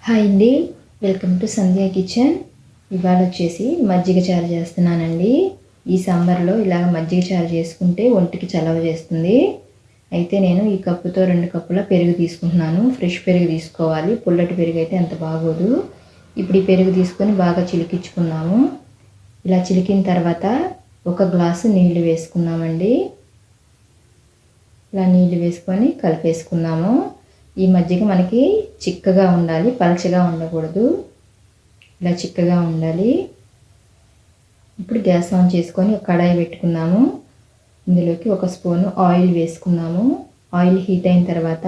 Hi అండి, welcome to Sandhya kitchen. ఇవాళ వచ్చేసి మజ్జిగ చారు చేస్తున్నానండి. ఈ సమ్మర్లో ఇలాగ మజ్జిగ చారు చేసుకుంటే ఒంటికి చలవ చేస్తుంది. అయితే నేను ఈ కప్పుతో 2 కప్పుల పెరుగు తీసుకుంటున్నాను. ఫ్రెష్ పెరుగు తీసుకోవాలి, పుల్లటి పెరుగు అయితే అంత బాగోదు. ఇప్పుడు ఈ పెరుగు తీసుకొని బాగా చిలికించుకున్నాము. ఇలా చిలికిన తర్వాత 1 గ్లాసు నీళ్లు వేసుకున్నామండి. ఇలా నీళ్లు వేసుకొని కలిపేసుకున్నాము. ఈ మజ్జిగ మనకి చిక్కగా ఉండాలి, పలచగా ఉండకూడదు. ఇలా చిక్కగా ఉండాలి. ఇప్పుడు గ్యాస్ ఆన్ చేసుకొని ఒక కడాయి పెట్టుకున్నాము. ఇందులోకి 1 స్పూను ఆయిల్ వేసుకున్నాము. ఆయిల్ హీట్ అయిన తర్వాత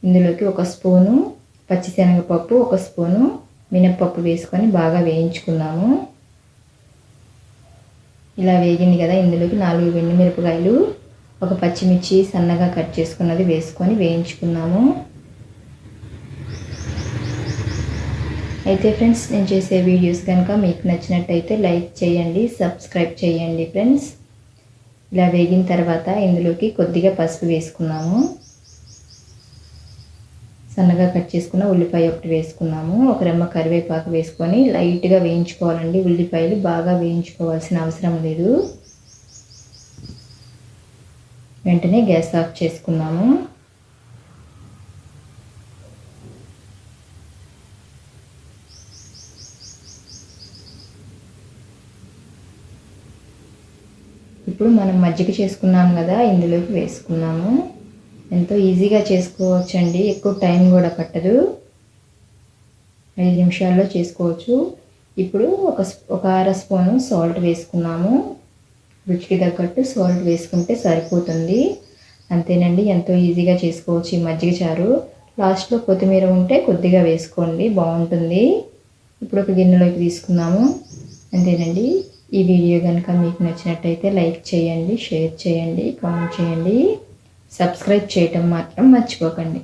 ఇందులోకి 1 స్పూను పచ్చిశనగపప్పు, 1 స్పూను మినప్పప్పు వేసుకొని బాగా వేయించుకున్నాము. ఇలా వేగింది కదా, ఇందులోకి 4 ఎండుమిరపకాయలు, 1 పచ్చిమిర్చి సన్నగా కట్ చేసుకున్నది వేసుకొని వేయించుకున్నాము. అయితే ఫ్రెండ్స్, నేను చేసే వీడియోస్ కనుక మీకు నచ్చినట్టయితే లైక్ చేయండి, సబ్స్క్రైబ్ చేయండి ఫ్రెండ్స్. ఇలా వేగిన తర్వాత ఇందులోకి కొద్దిగా పసుపు వేసుకున్నాము. సన్నగా కట్ చేసుకున్న ఉల్లిపాయ 1 వేసుకున్నాము. 1 రెమ్మ కరివేపాకు వేసుకొని లైట్గా వేయించుకోవాలండి. ఉల్లిపాయలు బాగా వేయించుకోవాల్సిన అవసరం లేదు. వెంటనే గ్యాస్ ఆఫ్ చేసుకున్నాము. ఇప్పుడు మనం మజ్జిగ చేసుకున్నాం కదా, ఇందులోకి వేసుకున్నాము. ఎంతో ఈజీగా చేసుకోవచ్చండి, ఎక్కువ టైం కూడా పట్టదు. 5 నిమిషాల్లో చేసుకోవచ్చు. ఇప్పుడు ఒక అర స్పూను సాల్ట్ వేసుకున్నాము. రుచికి తగ్గట్టు సాల్ట్ వేసుకుంటే సరిపోతుంది. అంతేనండి, ఎంతో ఈజీగా చేసుకోవచ్చు ఈ మజ్జిగ చారు. లాస్ట్లో కొత్తిమీర ఉంటే కొద్దిగా వేసుకోండి, బాగుంటుంది. ఇప్పుడు ఒక గిన్నెలోకి తీసుకున్నాము. అంతేనండి. ఈ వీడియో కనుక మీకు నచ్చినట్టయితే లైక్ చేయండి, షేర్ చేయండి, కామెంట్ చేయండి, సబ్స్క్రైబ్ చేయటం మాత్రం మర్చిపోకండి.